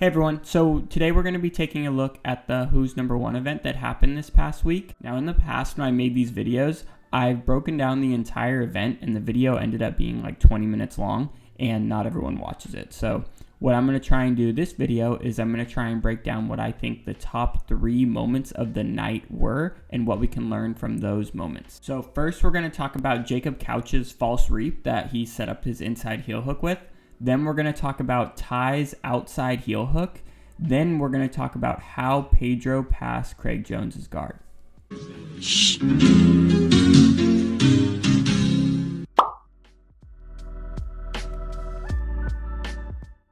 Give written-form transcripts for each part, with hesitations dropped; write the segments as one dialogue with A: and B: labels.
A: Hey everyone, so today we're going to be taking a look at the Who's Number One event that happened this past week. Now in the past when I made these videos, I've broken down the entire event and the video ended up being like 20 minutes long and not everyone watches it. So what I'm going to try and do this video is I'm going to try and break down what I think the top 3 moments of the night were and what we can learn from those moments. So first we're going to talk about Jacob Couch's false reap that he set up his inside heel hook with. Then we're going to talk about Tye's outside heel hook. Then we're going to talk about how Pedro passed Craig Jones's guard.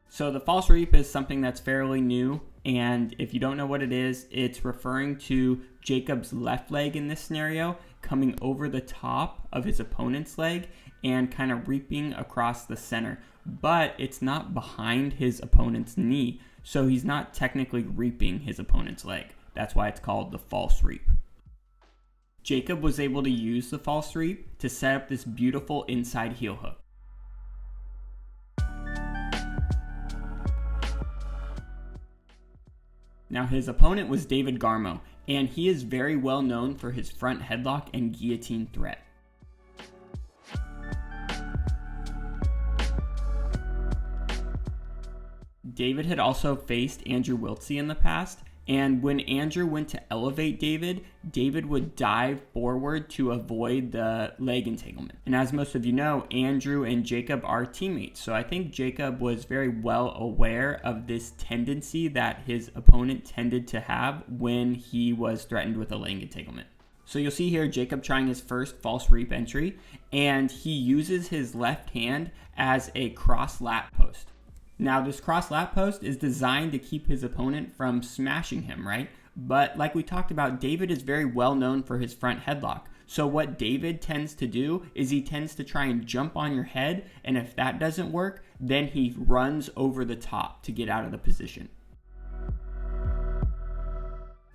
A: So the false reap is something that's fairly new, and if you don't know what it is, it's referring to Jacob's left leg in this scenario coming over the top of his opponent's leg and kind of reaping across the center. But it's not behind his opponent's knee, so he's not technically reaping his opponent's leg. That's why it's called the false reap. Jacob was able to use the false reap to set up this beautiful inside heel hook. Now his opponent was David Garmo, and he is very well known for his front headlock and guillotine threat. David had also faced Andrew Wiltse in the past, and when Andrew went to elevate David, David would dive forward to avoid the leg entanglement. And as most of you know, Andrew and Jacob are teammates, so I think Jacob was very well aware of this tendency that his opponent tended to have when he was threatened with a leg entanglement. So you'll see here Jacob trying his first false reap entry, and he uses his left hand as a cross lat post. Now this cross lat post is designed to keep his opponent from smashing him, right? But like we talked about, David is very well known for his front headlock. So what David tends to do is he tends to try and jump on your head, and if that doesn't work, then he runs over the top to get out of the position.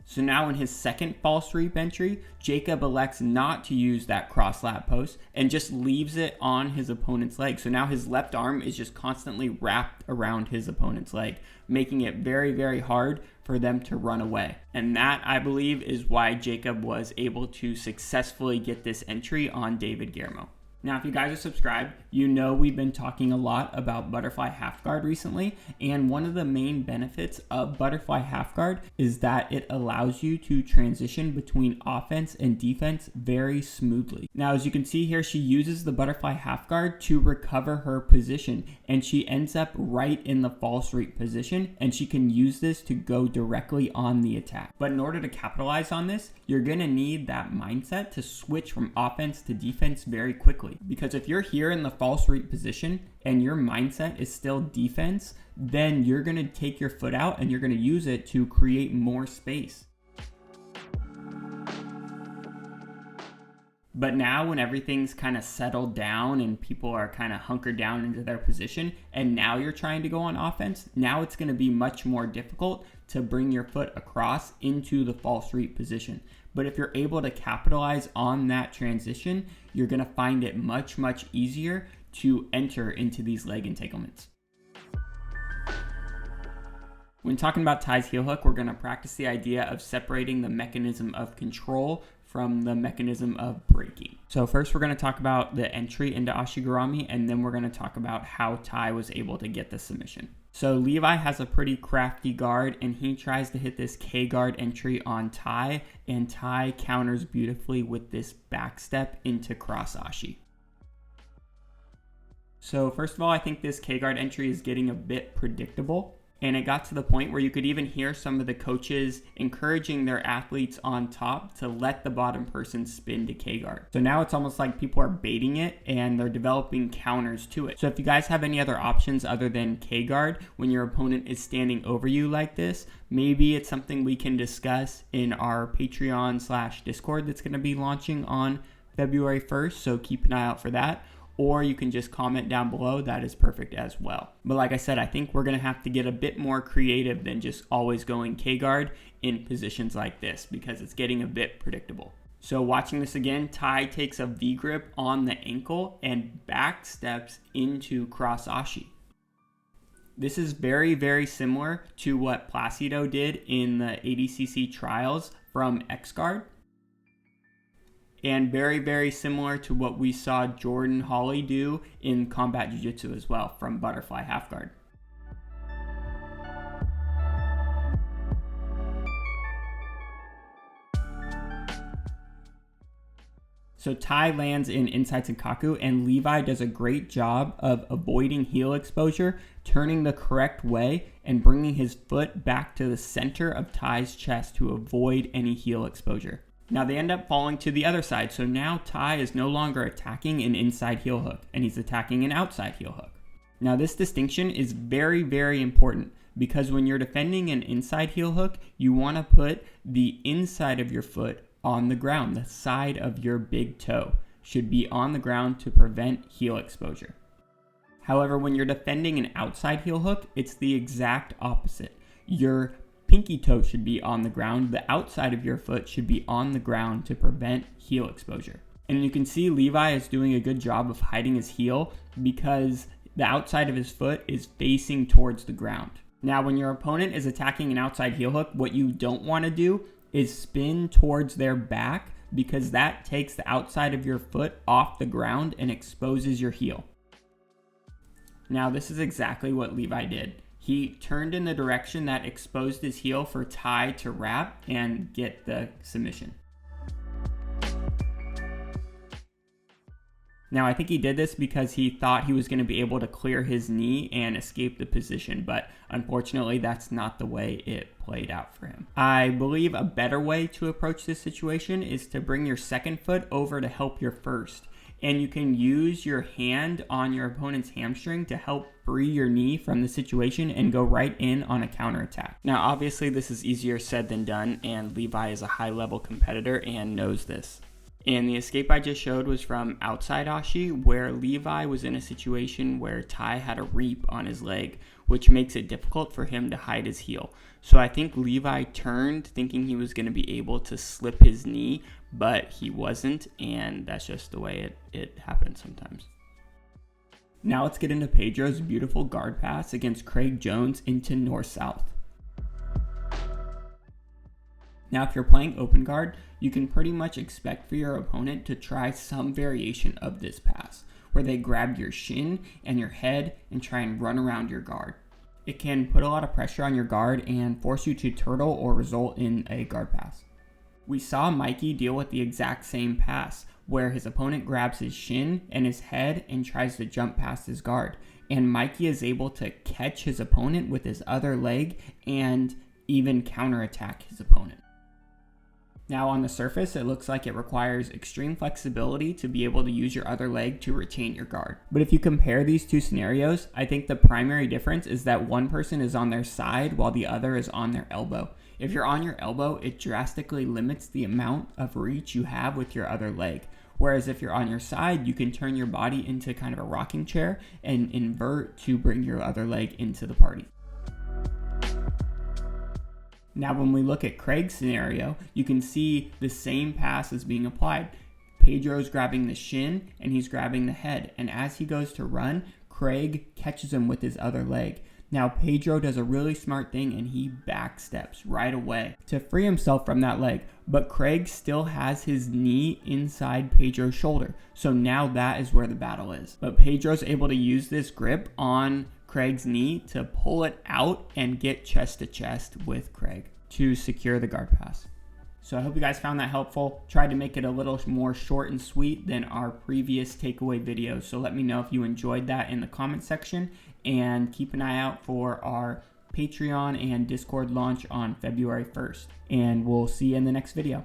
A: So now in his second false reap entry, Jacob elects not to use that cross lat post and just leaves it on his opponent's leg. So now his left arm is just constantly wrapped around his opponent's leg, making it very, very hard for them to run away. And that, I believe, is why Jacob was able to successfully get this entry on David Garmo. Now, if you guys are subscribed, you know we've been talking a lot about butterfly half guard recently, and one of the main benefits of butterfly half guard is that it allows you to transition between offense and defense very smoothly. Now, as you can see here, she uses the butterfly half guard to recover her position, and she ends up right in the false reap position, and she can use this to go directly on the attack. But in order to capitalize on this, you're gonna need that mindset to switch from offense to defense very quickly. Because if you're here in the false reap position and your mindset is still defense, then you're going to take your foot out and you're going to use it to create more space. But now when everything's kind of settled down and people are kind of hunkered down into their position, and now you're trying to go on offense, now it's going to be much more difficult to bring your foot across into the false reap position. But if you're able to capitalize on that transition, you're going to find it much, much easier to enter into these leg entanglements. When talking about Tye's heel hook, we're going to practice the idea of separating the mechanism of control from the mechanism of breaking. So first we're going to talk about the entry into Ashigarami, and then we're going to talk about how Tye was able to get the submission. So Levi has a pretty crafty guard, and he tries to hit this K guard entry on Tye, and Tye counters beautifully with this back step into cross Ashi. So first of all, I think this K guard entry is getting a bit predictable. And it got to the point where you could even hear some of the coaches encouraging their athletes on top to let the bottom person spin to K-guard. So now it's almost like people are baiting it and they're developing counters to it. So if you guys have any other options other than K-guard when your opponent is standing over you like this, maybe it's something we can discuss in our Patreon/Discord that's going to be launching on February 1st. So keep an eye out for that. Or you can just comment down below. That is perfect as well. But like I said, I think we're going to have to get a bit more creative than just always going K-guard in positions like this because it's getting a bit predictable. So watching this again, Tye takes a V-grip on the ankle and back steps into cross Ashi. This is very, very similar to what Placido did in the ADCC trials from X-Guard. And very, very similar to what we saw Jordan Hawley do in combat jiu-jitsu as well from butterfly half guard. So Tye lands in inside Senkaku, and Levi does a great job of avoiding heel exposure, turning the correct way, and bringing his foot back to the center of Tye's chest to avoid any heel exposure. Now they end up falling to the other side, so now Tye is no longer attacking an inside heel hook, and he's attacking an outside heel hook. Now this distinction is very, very important, because when you're defending an inside heel hook, you want to put the inside of your foot on the ground. The side of your big toe should be on the ground to prevent heel exposure. However, when you're defending an outside heel hook, it's the exact opposite. Your pinky toe should be on the ground. The outside of your foot should be on the ground to prevent heel exposure. And you can see Levi is doing a good job of hiding his heel because the outside of his foot is facing towards the ground. Now, when your opponent is attacking an outside heel hook, what you don't want to do is spin towards their back, because that takes the outside of your foot off the ground and exposes your heel. Now this is exactly what Levi did. He turned in the direction that exposed his heel for Tye to wrap and get the submission. Now, I think he did this because he thought he was going to be able to clear his knee and escape the position, but unfortunately, that's not the way it played out for him. I believe a better way to approach this situation is to bring your second foot over to help your first, and you can use your hand on your opponent's hamstring to help free your knee from the situation and go right in on a counterattack. Now, obviously, this is easier said than done, and Levi is a high-level competitor and knows this. And the escape I just showed was from outside Ashi, where Levi was in a situation where Tye had a reap on his leg, which makes it difficult for him to hide his heel. So I think Levi turned thinking he was going to be able to slip his knee, but he wasn't, and that's just the way it happens sometimes. Now let's get into Pedro's beautiful guard pass against Craig Jones into north-south. Now, if you're playing open guard, you can pretty much expect for your opponent to try some variation of this pass, where they grab your shin and your head and try and run around your guard. It can put a lot of pressure on your guard and force you to turtle or result in a guard pass. We saw Mikey deal with the exact same pass, where his opponent grabs his shin and his head and tries to jump past his guard, and Mikey is able to catch his opponent with his other leg and even counterattack his opponent. Now on the surface, it looks like it requires extreme flexibility to be able to use your other leg to retain your guard. But if you compare these two scenarios, I think the primary difference is that one person is on their side while the other is on their elbow. If you're on your elbow, it drastically limits the amount of reach you have with your other leg. Whereas if you're on your side, you can turn your body into kind of a rocking chair and invert to bring your other leg into the party. Now, when we look at Craig's scenario, you can see the same pass is being applied. Pedro's grabbing the shin and he's grabbing the head. And as he goes to run, Craig catches him with his other leg. Now, Pedro does a really smart thing and he backsteps right away to free himself from that leg. But Craig still has his knee inside Pedro's shoulder. So now that is where the battle is. But Pedro's able to use this grip on Craig's knee to pull it out and get chest to chest with Craig to secure the guard pass. So I hope you guys found that helpful. Tried to make it a little more short and sweet than our previous takeaway videos. So let me know if you enjoyed that in the comment section, and keep an eye out for our Patreon and Discord launch on February 1st. And we'll see you in the next video.